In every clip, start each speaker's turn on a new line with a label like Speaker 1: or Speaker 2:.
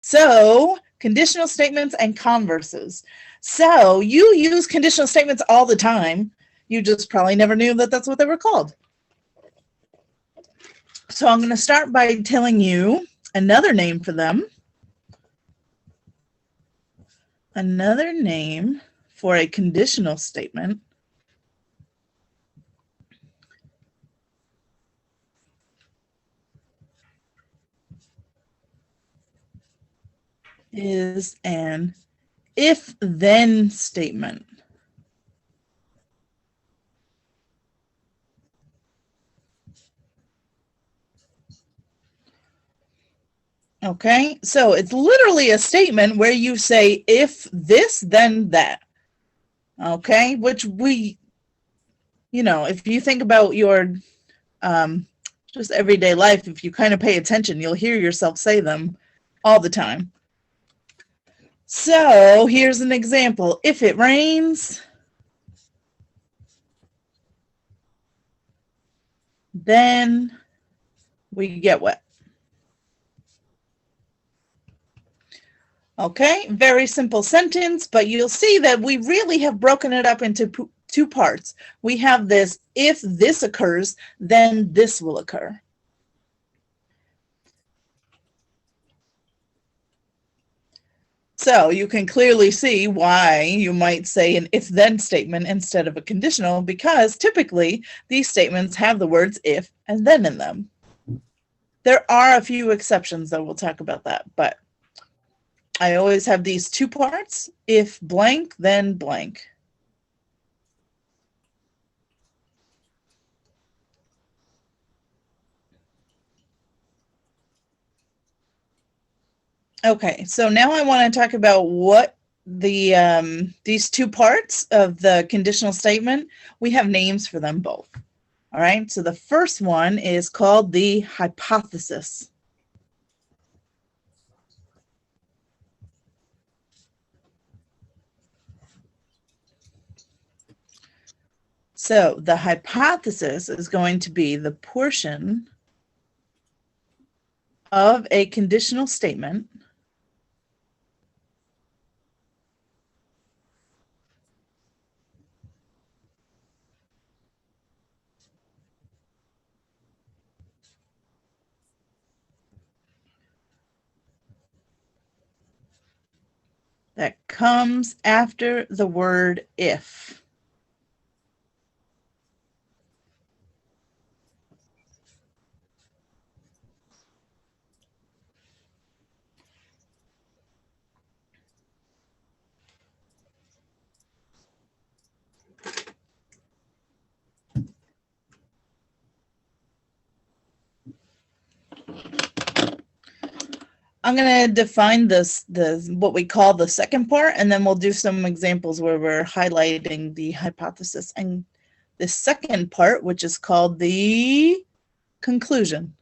Speaker 1: So, conditional statements and converses. So, you use conditional statements all the time. You just probably never knew that that's what they were called. So, I'm going to start by telling you another name for them. Another name for a conditional statement is an if-then statement. Okay, so it's literally a statement where you say, if this, then that. Okay, which we, if you think about your just everyday life, if you kind of pay attention, you'll hear yourself say them all the time. So here's an example. If it rains, then we get wet. Okay, very simple sentence, but you'll see that we really have broken it up into two parts. We have this, if this occurs, then this will occur. So you can clearly see why you might say an if-then statement instead of a conditional, because typically these statements have the words if and then in them. There are a few exceptions, though. We'll talk about that, but I always have these two parts. If blank, then blank. Okay, so now I want to talk about what these two parts of the conditional statement, we have names for them both. All right, so the first one is called the hypothesis. So the hypothesis is going to be the portion of a conditional statement that comes after the word if. I'm going to define what we call the second part, and then we'll do some examples where we're highlighting the hypothesis. And the second part, which is called the conclusion.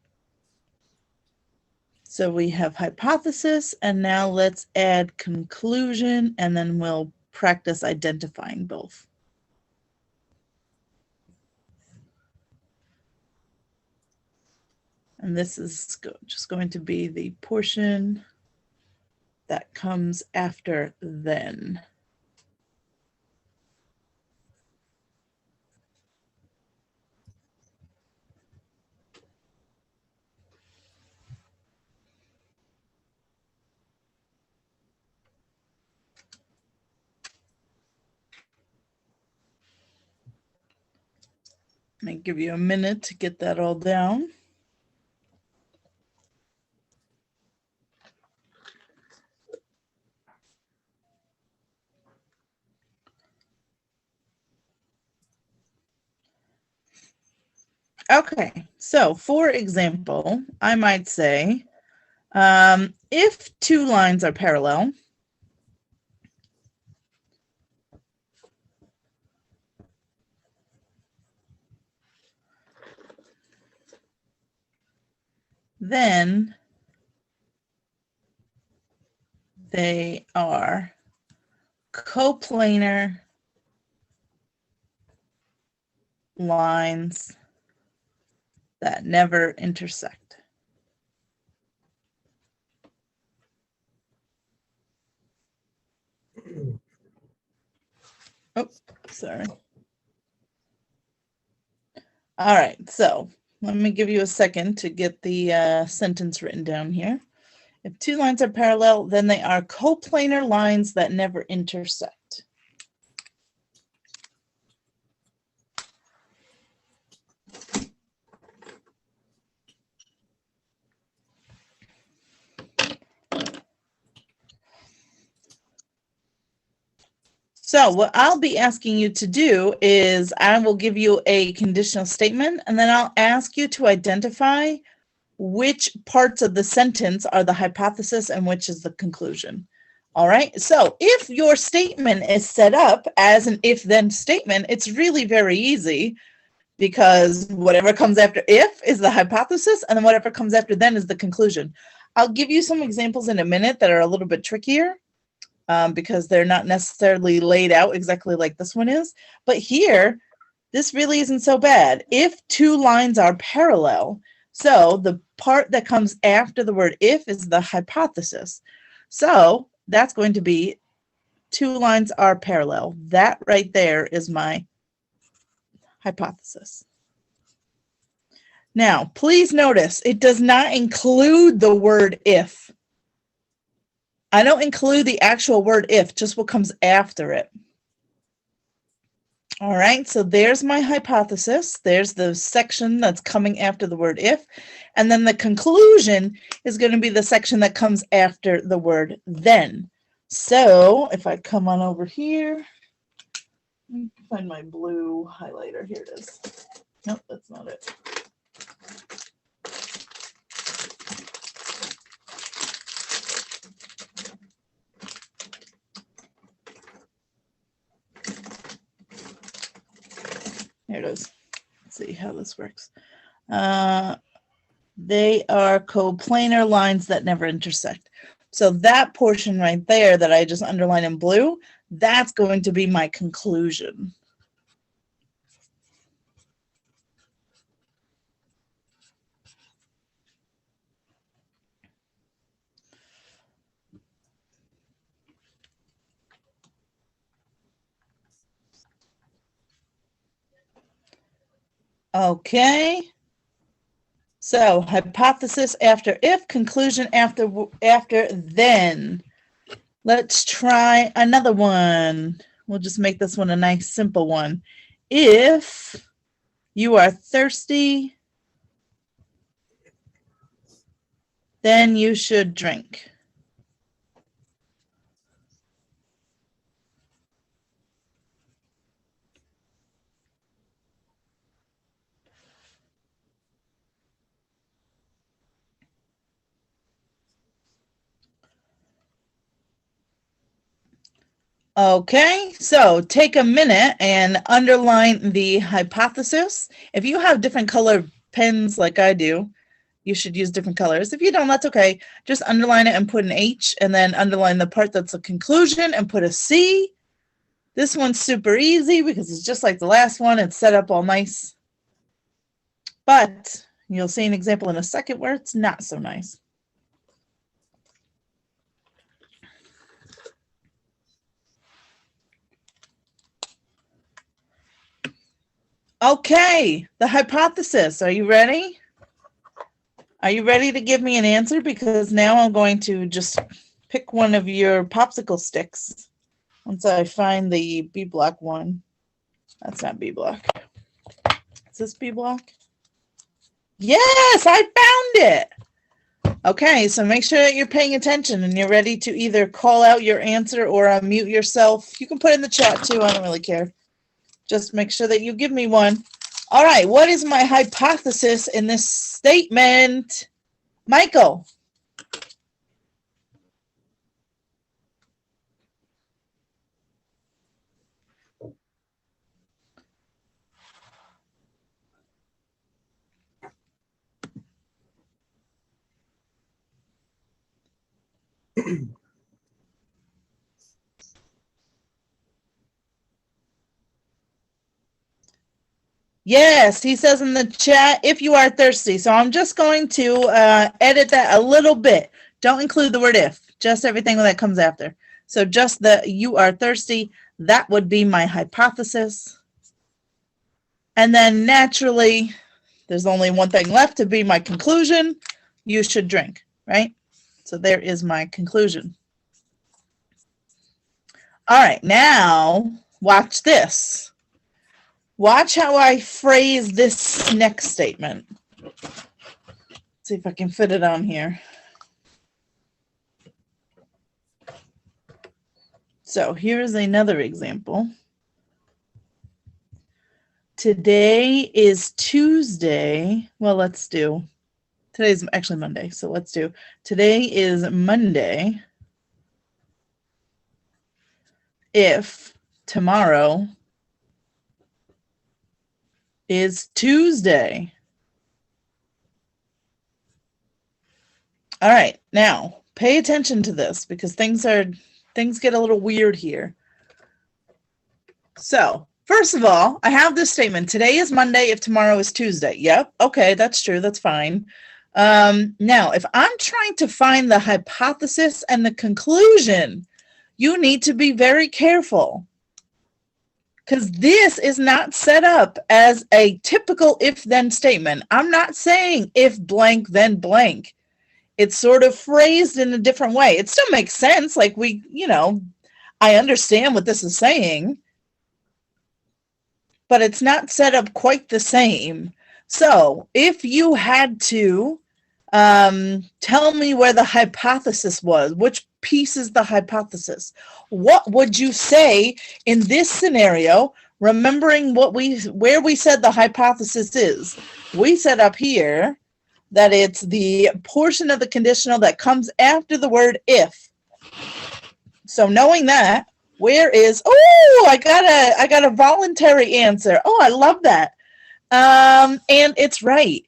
Speaker 1: So we have hypothesis, and now let's add conclusion, and then we'll practice identifying both. And this is just going to be the portion that comes after then. Let me give you a minute to get that all down. Okay, so for example, I might say, if two lines are parallel, then they are coplanar lines that never intersect. Oh, sorry. All right, so let me give you a second to get the sentence written down here. If two lines are parallel, then they are coplanar lines that never intersect. So what I'll be asking you to do is I will give you a conditional statement, and then I'll ask you to identify which parts of the sentence are the hypothesis and which is the conclusion. All right, so if your statement is set up as an if-then statement, it's really very easy, because whatever comes after if is the hypothesis, and then whatever comes after then is the conclusion. I'll give you some examples in a minute that are a little bit trickier, because they're not necessarily laid out exactly like this one is. But here, this really isn't so bad. If two lines are parallel, so the part that comes after the word if is the hypothesis. So that's going to be two lines are parallel. That right there is my hypothesis. Now, please notice it does not include the word if. I don't include the actual word if, just what comes after it. All right, so there's my hypothesis. There's the section that's coming after the word if. And then the conclusion is going to be the section that comes after the word then. So if I come on over here, find my blue highlighter. Here it is. Nope, that's not it. Here it is. Let's see how this works. They are coplanar lines that never intersect. So that portion right there that I just underlined in blue, that's going to be my conclusion. Okay. So hypothesis after if, conclusion after then. Let's try another one. We'll just make this one a nice simple one. If you are thirsty, then you should drink. Okay, so take a minute and underline the hypothesis. If you have different color pens like I do, you should use different colors. If you don't, that's okay. Just underline it and put an H, and then underline the part that's a conclusion and put a C. This one's super easy because it's just like the last one. It's set up all nice. But you'll see an example in a second where it's not so nice. Okay, the hypothesis. Are you ready? Are you ready to give me an answer? Because now I'm going to just pick one of your popsicle sticks once I find the B block one. That's not B block. Is this B block? Yes, I found it. Okay, so make sure that you're paying attention and you're ready to either call out your answer or unmute yourself. You can put it in the chat too. I don't really care. Just make sure that you give me one. All right, what is my hypothesis in this statement? Michael. Yes, he says in the chat, if you are thirsty. So I'm just going to edit that a little bit. Don't include the word if, just everything that comes after. So just the you are thirsty, That would be my hypothesis. And then naturally, there's only one thing left to be my conclusion. You should drink, right? So there is my conclusion. All right, now watch this. Watch how I phrase this next statement. Let's see if I can fit it on here. So here's another example. Today is Tuesday. Well, let's do, today's actually Monday. So let's do, today is Monday. If tomorrow is Tuesday. All right, now pay attention to this because things get a little weird here. So first of all, I have this statement. Today is Monday if tomorrow is Tuesday. Yep. Okay, that's true. That's fine. Now, if I'm trying to find the hypothesis and the conclusion, you need to be very careful because this is not set up as a typical if-then statement. I'm not saying if blank, then blank. It's sort of phrased in a different way. It still makes sense. Like I understand what this is saying, but it's not set up quite the same. So if you had to tell me where the hypothesis was, which piece is the hypothesis, what would you say in this scenario, remembering where we said the hypothesis is? We said up here that it's the portion of the conditional that comes after the word if. So knowing that, where is, oh, I got a voluntary answer. Oh, I love that. And it's right.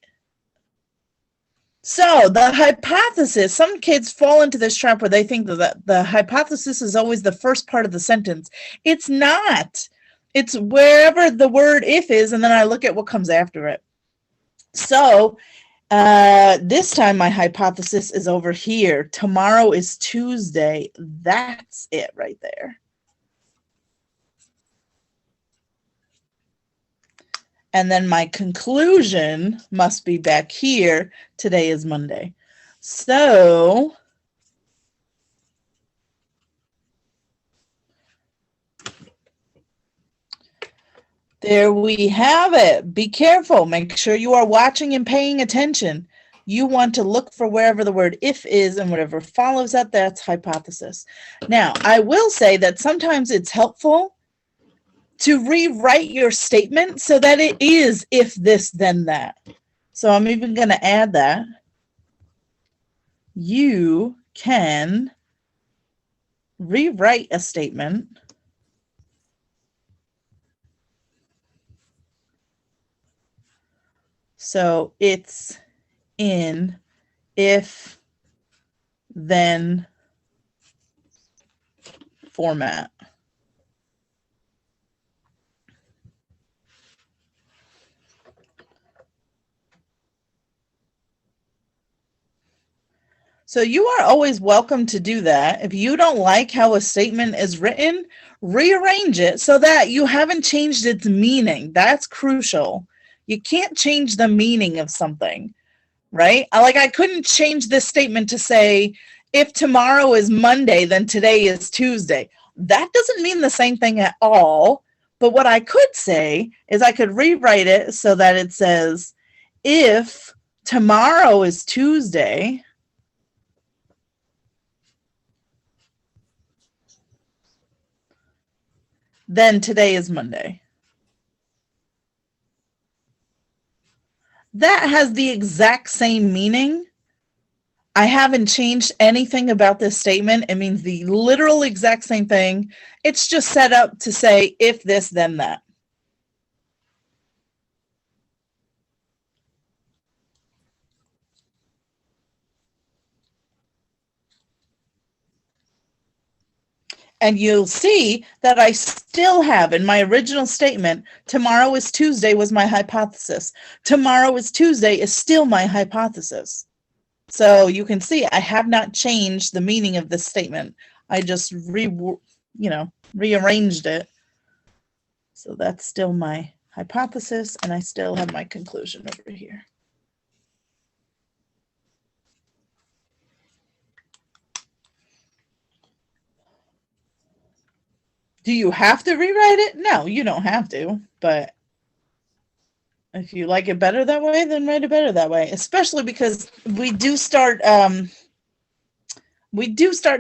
Speaker 1: So the hypothesis, some kids fall into this trap where they think that the hypothesis is always the first part of the sentence. It's not. It's wherever the word if is, and then I look at what comes after it. So this time my hypothesis is over here. Tomorrow is Tuesday. That's it right there. And then my conclusion must be back here. Today is Monday. So there we have it. Be careful. Make sure you are watching and paying attention. You want to look for wherever the word if is and whatever follows that, that's hypothesis. Now, I will say that sometimes it's helpful to rewrite your statement so that it is if this, then that. So I'm even going to add that. You can rewrite a statement so it's in if, then format. So you are always welcome to do that. If you don't like how a statement is written, rearrange it so that you haven't changed its meaning. That's crucial. You can't change the meaning of something, right? I couldn't change this statement to say, if tomorrow is Monday, then today is Tuesday. That doesn't mean the same thing at all. But what I could say is I could rewrite it so that it says, if tomorrow is Tuesday, then today is Monday. That has the exact same meaning. I haven't changed anything about this statement. It means the literal exact same thing. It's just set up to say, if this, then that. And you'll see that I still have in my original statement, tomorrow is Tuesday was my hypothesis. Tomorrow is Tuesday is still my hypothesis. So you can see I have not changed the meaning of this statement. I just rearranged it. So that's still my hypothesis, and I still have my conclusion over here. Do you have to rewrite it? No, you don't have to, but if you like it better that way, then write it better that way, especially because we do start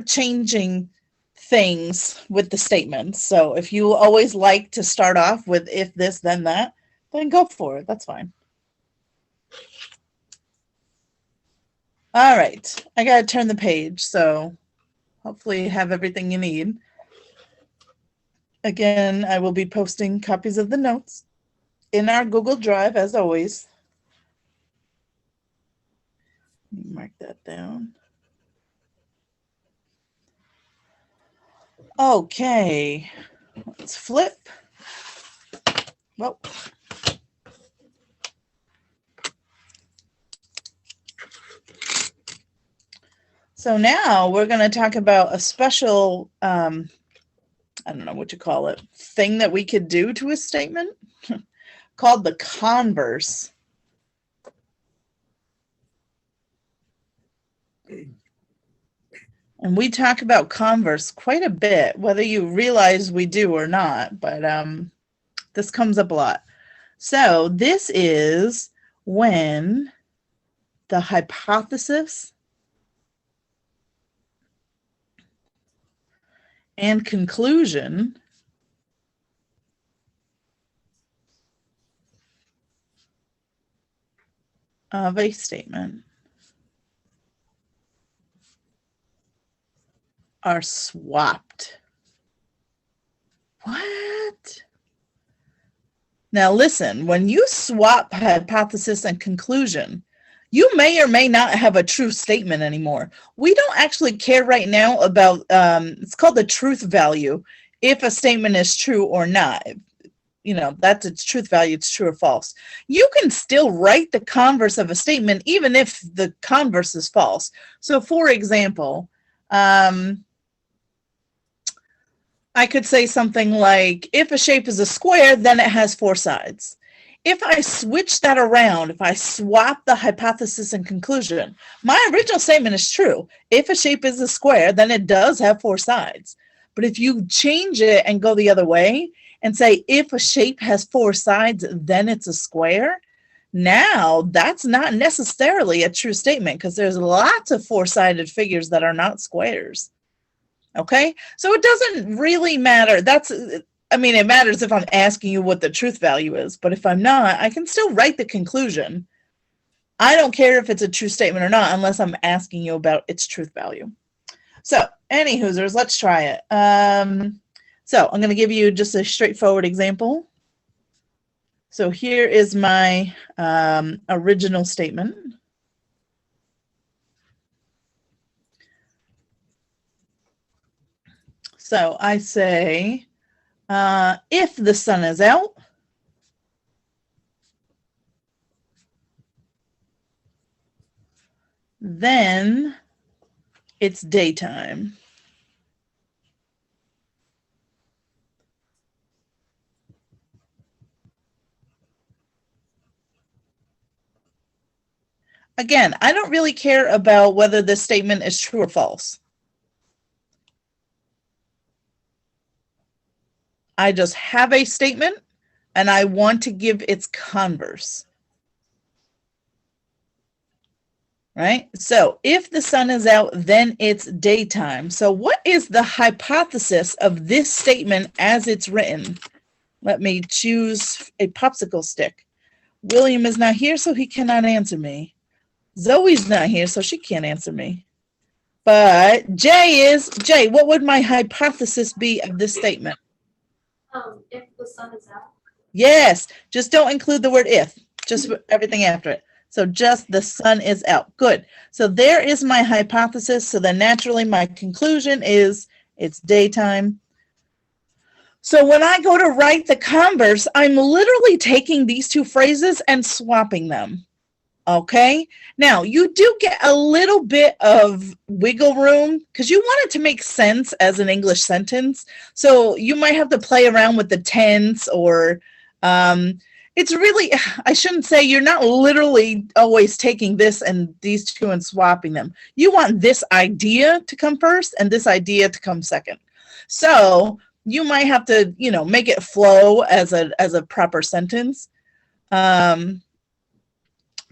Speaker 1: changing things with the statements. So if you always like to start off with if this, then that, then go for it. That's fine. All right, I got to turn the page, so hopefully you have everything you need. Again, I will be posting copies of the notes in our Google Drive, as always. Mark that down. Okay, let's flip. Well, so now we're going to talk about a special, I don't know what you call it, thing that we could do to a statement called the converse. And we talk about converse quite a bit, whether you realize we do or not, but this comes up a lot. So this is when the hypothesis and conclusion of a statement are swapped. What? Now listen, when you swap hypothesis and conclusion, you may or may not have a true statement anymore. We don't actually care right now about, it's called the truth value, if a statement is true or not. That's its truth value, it's true or false. You can still write the converse of a statement even if the converse is false. So for example, I could say something like, if a shape is a square, then it has 4 sides. If I switch that around, if I swap the hypothesis and conclusion, my original statement is true. If a shape is a square, then it does have 4 sides. But if you change it and go the other way and say, if a shape has 4 sides, then it's a square, now that's not necessarily a true statement because there's lots of 4-sided figures that are not squares. Okay, so it doesn't really matter. It matters if I'm asking you what the truth value is, but if I'm not, I can still write the conclusion. I don't care if it's a true statement or not, unless I'm asking you about its truth value. So, any hoosers, let's try it. So, I'm going to give you just a straightforward example. So, here is my original statement. So I say, if the sun is out, then it's daytime. Again, I don't really care about whether this statement is true or false. I just have a statement and I want to give its converse. Right? So if the sun is out, then it's daytime. So what is the hypothesis of this statement as it's written? Let me choose a popsicle stick. William is not here, so he cannot answer me. Zoe's not here, so she can't answer me. But Jay, what would my hypothesis be of this statement?
Speaker 2: If the sun is out.
Speaker 1: Yes, just don't include the word if, just everything after it. So just the sun is out. Good. So there is my hypothesis. So then naturally my conclusion is it's daytime. So when I go to write the converse, I'm literally taking these two phrases and swapping them. Okay, now you do get a little bit of wiggle room because you want it to make sense as an English sentence. So you might have to play around with the tense, or it's really, I shouldn't say you're not literally always taking this and these two and swapping them. You want this idea to come first and this idea to come second. So you might have to, make it flow as a proper sentence.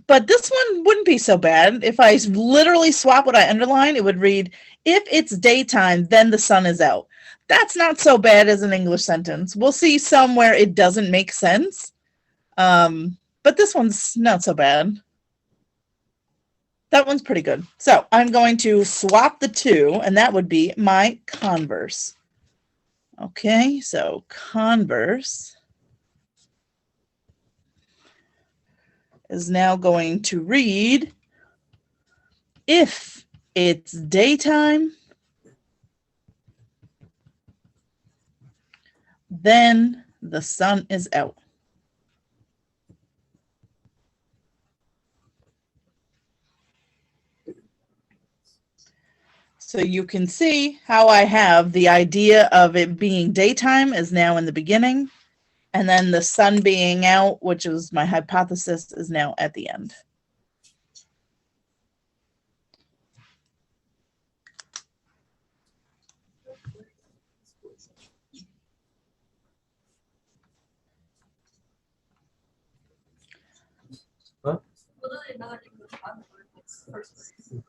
Speaker 1: But this one wouldn't be so bad. If I literally swap what I underline, it would read, if it's daytime, then the sun is out. That's not so bad as an English sentence. We'll see some where it doesn't make sense. But this one's not so bad. That one's pretty good. So I'm going to swap the two, and that would be my Converse. Okay, so Converse is now going to read, if it's daytime, then the sun is out. So you can see how I have the idea of it being daytime is now in the beginning. And then the sun being out, which is my hypothesis, is now at the end.
Speaker 2: Well, then another English word that's first person.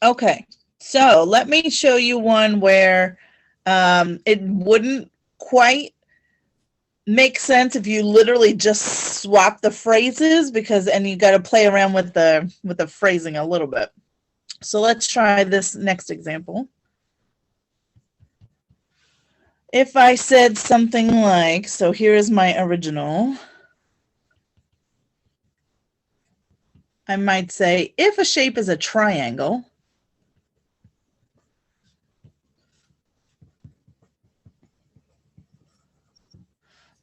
Speaker 1: Okay, so let me show you one where it wouldn't quite make sense if you literally just swap the phrases, and you got to play around with the phrasing a little bit. So let's try this next example. If I said something like, so here is my original. I might say, if a shape is a triangle,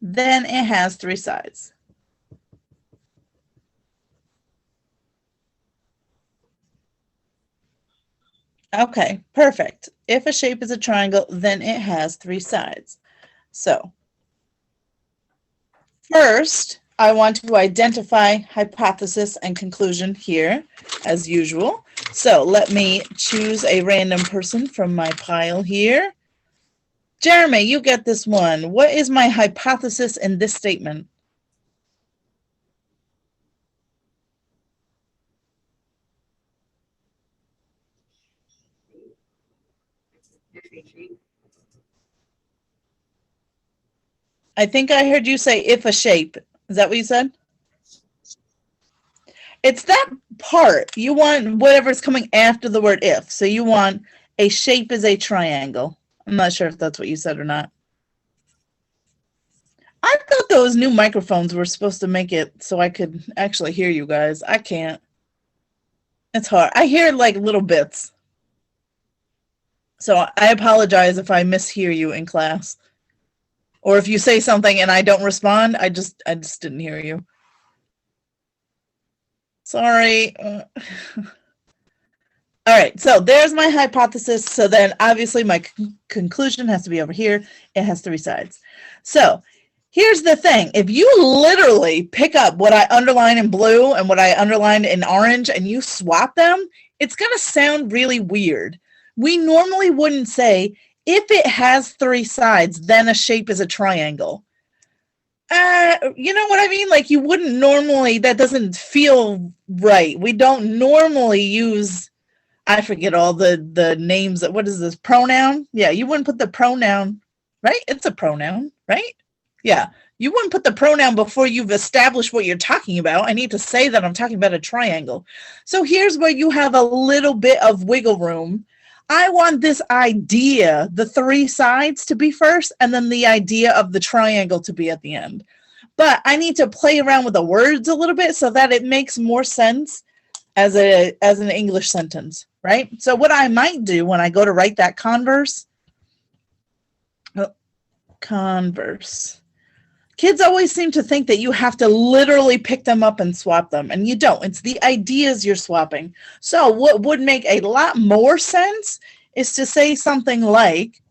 Speaker 1: then it has three sides. Okay, perfect. If a shape is a triangle, then it has three sides. So first, I want to identify hypothesis and conclusion here, as usual. So let me choose a random person from my pile here. Jeremy, you get this one. What is my hypothesis in this statement? I think I heard you say if a shape. Is that what you said? It's that part. You want whatever's coming after the word if. So you want a shape is a triangle. I'm not sure if that's what you said or not. I thought those new microphones were supposed to make it so I could actually hear you guys. I can't. It's hard. I hear like little bits. So I apologize if I mishear you in class. Or if you say something and I don't respond, I just didn't hear you. Sorry. All right, so there's my hypothesis. So then obviously my conclusion has to be over here. It has three sides. So here's the thing. If you literally pick up what I underlined in blue and what I underlined in orange and you swap them, it's going to sound really weird. We normally wouldn't say, if it has three sides, then a shape is a triangle. You know what I mean? Like you wouldn't normally, that doesn't feel right. We don't normally use, I forget all the names. What is this, pronoun? Yeah, you wouldn't put the pronoun, right? It's a pronoun, right? Yeah, you wouldn't put the pronoun before you've established what you're talking about. I need to say that I'm talking about a triangle. So here's where you have a little bit of wiggle room. I want this idea, the three sides to be first, and then the idea of the triangle to be at the end. But I need to play around with the words a little bit so that it makes more sense as an English sentence, right? So what I might do when I go to write that converse Converse. Kids always seem to think that you have to literally pick them up and swap them, and you don't. It's the ideas you're swapping. So what would make a lot more sense is to say something like,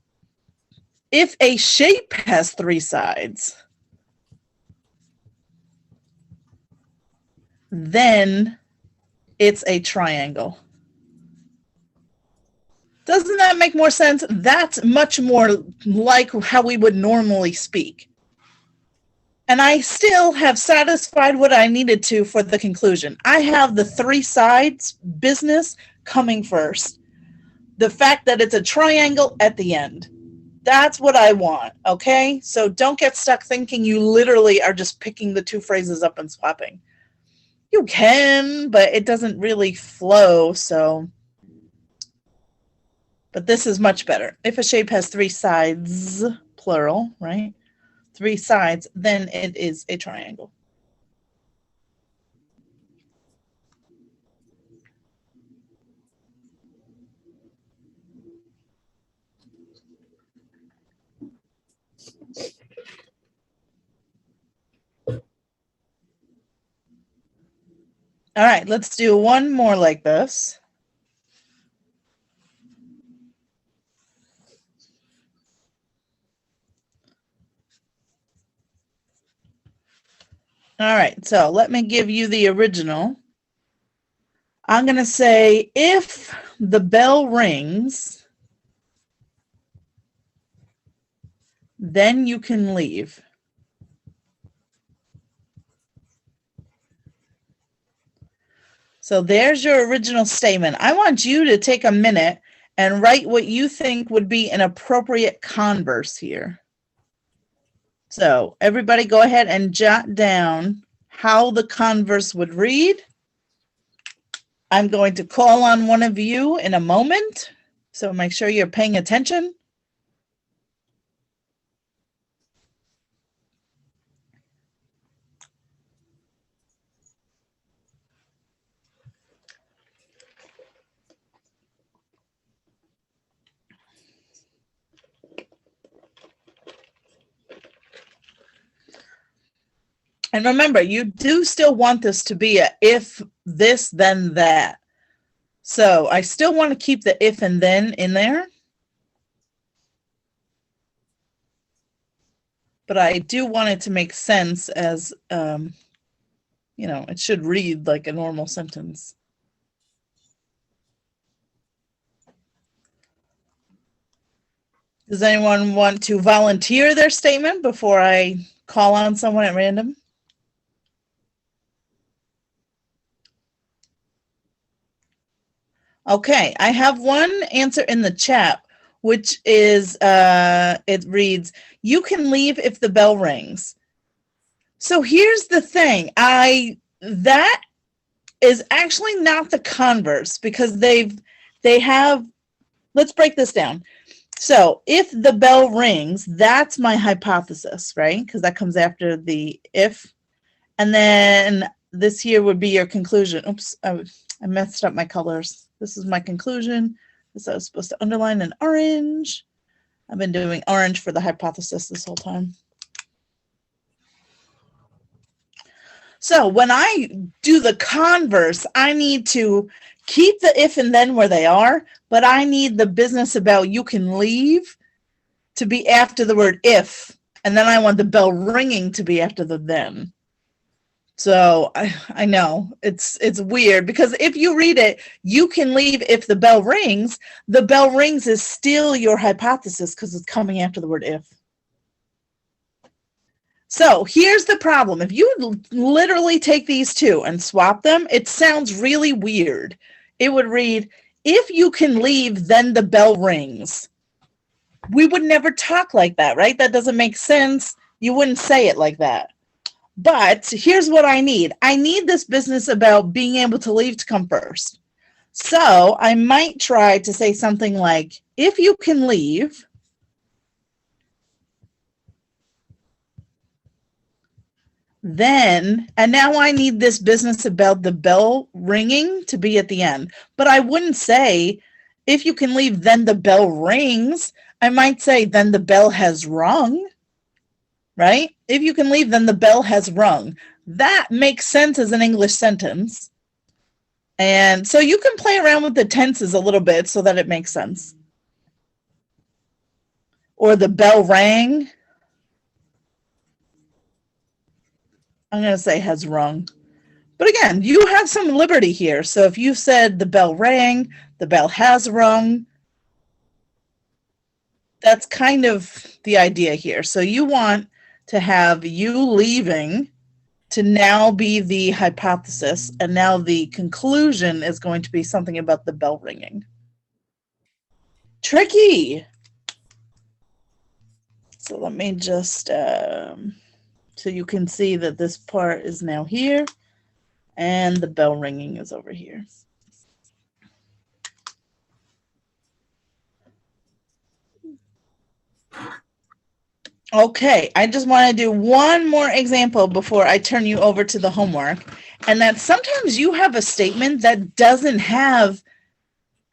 Speaker 1: if a shape has 3 sides, then it's a triangle. Doesn't that make more sense? That's much more like how we would normally speak. And I still have satisfied what I needed to for the conclusion. I have the 3 sides business coming first. The fact that it's a triangle at the end. That's what I want, okay? So don't get stuck thinking you literally are just picking the 2 phrases up and swapping. You can, but it doesn't really flow, so. But this is much better. If a shape has 3 sides, plural, right? 3 sides, then it is a triangle. All right, let's do one more like this. All right, so let me give you the original. I'm going to say, if the bell rings, then you can leave. So there's your original statement. I want you to take a minute and write what you think would be an appropriate converse here. So everybody go ahead and jot down how the converse would read. I'm going to call on one of you in a moment, so make sure you're paying attention. And remember, you do still want this to be a if this, then that. So I still want to keep the if and then in there. But I do want it to make sense as, you know, it should read like a normal sentence. Does anyone want to volunteer their statement before I call on someone at random? Okay, I have one answer in the chat, which is, it reads, you can leave if the bell rings. So here's the thing, that is actually not the converse, because they have, let's break this down. So if the bell rings, that's my hypothesis, right? Because that comes after the if. And then this here would be your conclusion. Oops, I messed up my colors. This is my conclusion. This I was supposed to underline in orange. I've been doing orange for the hypothesis this whole time. So when I do the converse, I need to keep the if and then where they are, but I need the business about you can leave to be after the word if, and then I want the bell ringing to be after the then. So I know it's weird, because if you read it, you can leave if the bell rings is still your hypothesis because it's coming after the word if. So here's the problem. If you literally take these two and swap them, it sounds really weird. It would read, if you can leave, then the bell rings. We would never talk like that, right? That doesn't make sense. You wouldn't say it like that. But here's what I need. I need this business about being able to leave to come first. So I might try to say something like, if you can leave, then, and now I need this business about the bell ringing to be at the end. But I wouldn't say, if you can leave, then the bell rings. I might say, then the bell has rung. right? If you can leave, then the bell has rung. That makes sense as an English sentence. And so you can play around with the tenses a little bit so that it makes sense. Or the bell rang. I'm going to say has rung. But again, you have some liberty here. So if you said the bell rang, the bell has rung, that's kind of the idea here. So you want to have you leaving to now be the hypothesis, and now the conclusion is going to be something about the bell ringing. Tricky. So let me just, so you can see that this part is now here, and the bell ringing is over here. Okay, I just want to do one more example before I turn you over to the homework. And that sometimes you have a statement that doesn't have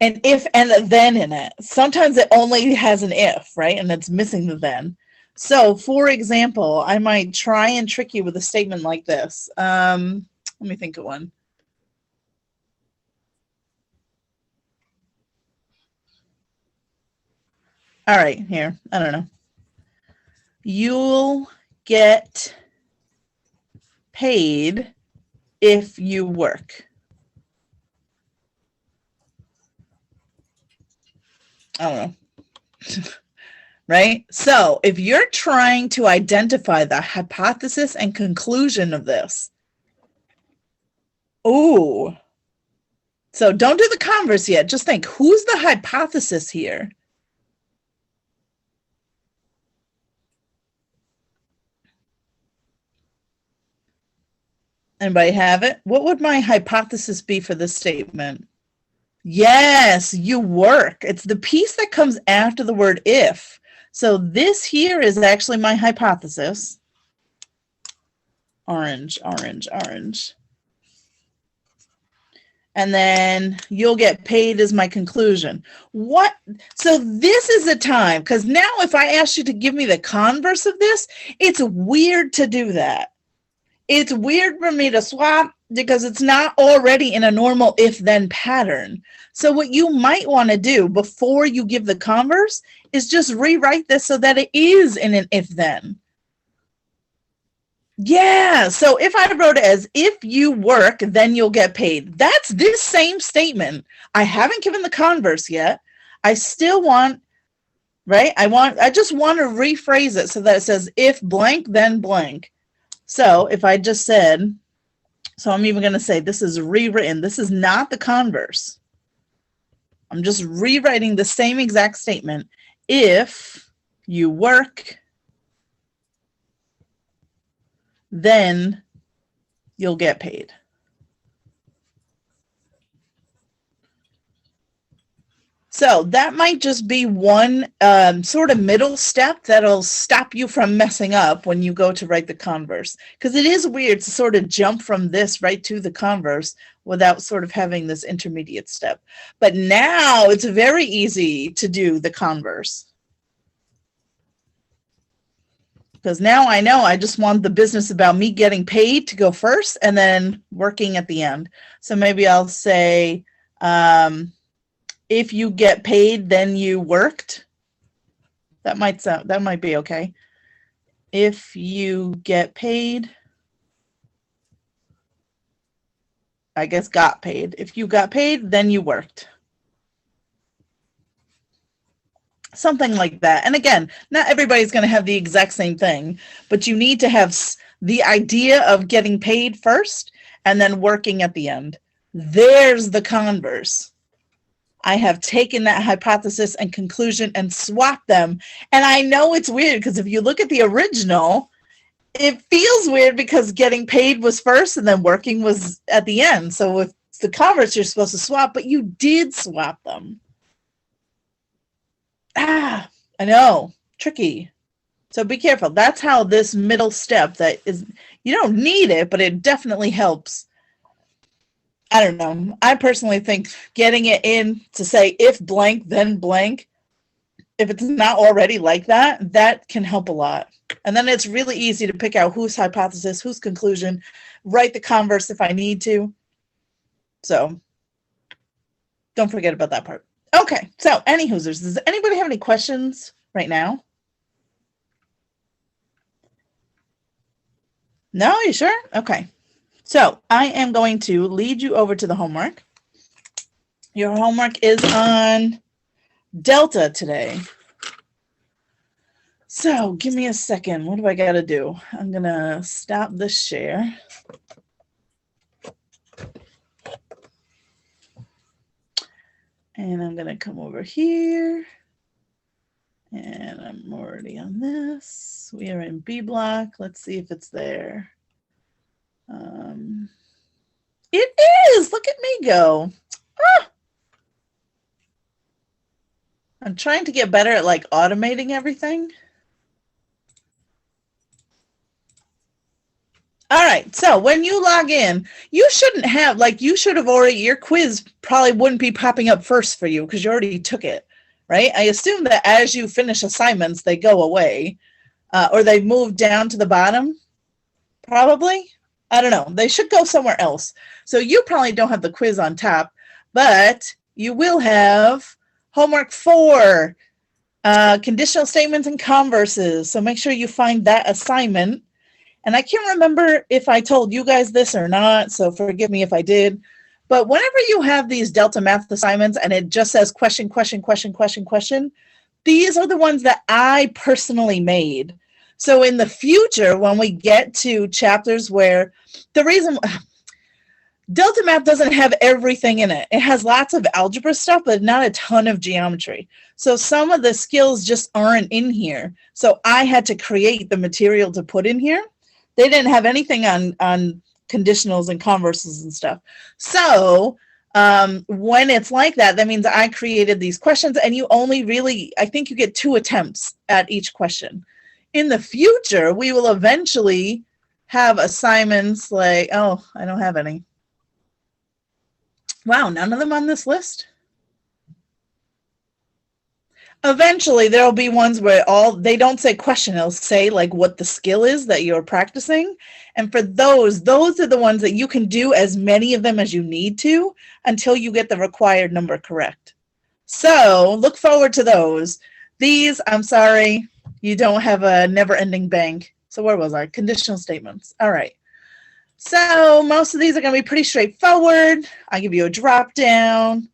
Speaker 1: an if and a then in it. Sometimes it only has an if, right? And it's missing the then. So, for example, I might try and trick you with a statement like this. Let me think of one. All right, here. I don't know. You'll get paid if you work. I don't know. Right? So if you're trying to identify the hypothesis and conclusion of this, ooh. So don't do the converse yet. Just think, who's the hypothesis here? Anybody have it? What would my hypothesis be for this statement? Yes, you work. It's the piece that comes after the word if. So this here is actually my hypothesis. Orange, orange, orange. And then you'll get paid is my conclusion. What? So this is the time, because now if I ask you to give me the converse of this, it's weird to do that. It's weird for me to swap because it's not already in a normal if-then pattern. So what you might want to do before you give the converse is just rewrite this so that it is in an if-then. Yeah, so if I wrote it as if you work, then you'll get paid. That's this same statement. I haven't given the converse yet. I still want, right? I just want to rephrase it so that it says if blank, then blank. So if I just said, so I'm even going to say this is rewritten. This is not the converse. I'm just rewriting the same exact statement. If you work, then you'll get paid. So that might just be one sort of middle step that'll stop you from messing up when you go to write the converse. Because it is weird to sort of jump from this right to the converse without sort of having this intermediate step. But now it's very easy to do the converse. Because now I know I just want the business about me getting paid to go first and then working at the end. So maybe I'll say, if you get paid, then you worked. That might be okay. If you get paid, I guess got paid. If you got paid, then you worked. Something like that. And again, not everybody's going to have the exact same thing, but you need to have the idea of getting paid first and then working at the end. There's the converse. I have taken that hypothesis and conclusion and swapped them. And I know it's weird because if you look at the original, it feels weird because getting paid was first and then working was at the end. So with the converse, you're supposed to swap, but you did swap them. I know, tricky. So be careful. That's how this middle step that is, you don't need it, but it definitely helps. I don't know. I personally think getting it in to say if blank, then blank if it's not already like that, that can help a lot. And then it's really easy to pick out whose hypothesis, whose conclusion, write the converse if I need to. So don't forget about that part. Okay, so any hoosers, does anybody have any questions right now? No, you sure? Okay. So I am going to lead you over to the homework. Your homework is on delta today. So give me a second. What do I got to do? I'm going to stop this share. And I'm going to come over here. And I'm already on this. We are in B block. Let's see if it's there. It is. Look at me go. Ah! I'm trying to get better at like automating everything. All right, so when you log in, you shouldn't have, like, you should have already, your quiz probably wouldn't be popping up first for you because you already took it, right? I assume that as you finish assignments, they go away, or they move down to the bottom, probably. I don't know. They should go somewhere else. So you probably don't have the quiz on top, but you will have homework 4, conditional statements and converses. So make sure you find that assignment. And I can't remember if I told you guys this or not, so forgive me if I did. But whenever you have these Delta Math assignments and it just says question, question, question, question, question, these are the ones that I personally made. So in the future, when we get to chapters where the reason Delta Math doesn't have everything in it. It has lots of algebra stuff, but not a ton of geometry. So some of the skills just aren't in here. So I had to create the material to put in here. They didn't have anything on conditionals and converses and stuff. So when it's like that, that means I created these questions and you only really, I think you get 2 attempts at each question. In the future, we will eventually have assignments like, oh, I don't have any. Wow, none of them on this list? Eventually, there'll be ones where they don't say question, they'll say like what the skill is that you're practicing. And for those are the ones that you can do as many of them as you need to until you get the required number correct. So look forward to those. These, I'm sorry, you don't have a never-ending bank. So where was I? Conditional statements. All right. So most of these are going to be pretty straightforward. I give you a drop down.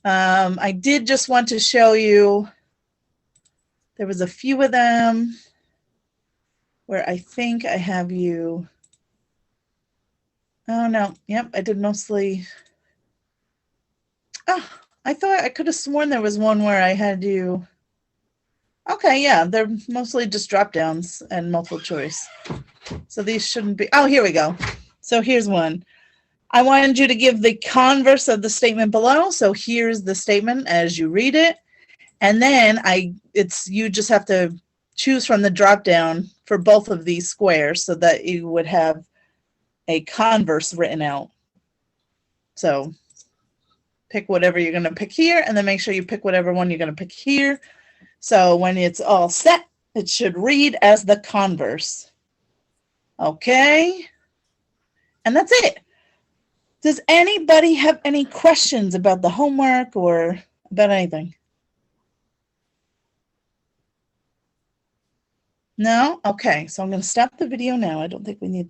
Speaker 1: I did just want to show you, there was a few of them where I think I have you, oh no, yep, I did mostly, oh, I thought I could have sworn there was one where I had you, okay, yeah, they're mostly just drop downs and multiple choice. So these shouldn't be, oh, here we go. So here's one. I wanted you to give the converse of the statement below. So here's the statement as you read it. And then you just have to choose from the drop down for both of these squares so that you would have a converse written out. So pick whatever you're going to pick here and then make sure you pick whatever one you're going to pick here. So when it's all set, it should read as the converse. Okay. And that's it. Does anybody have any questions about the homework or about anything? No? Okay, so I'm going to stop the video now. I don't think we need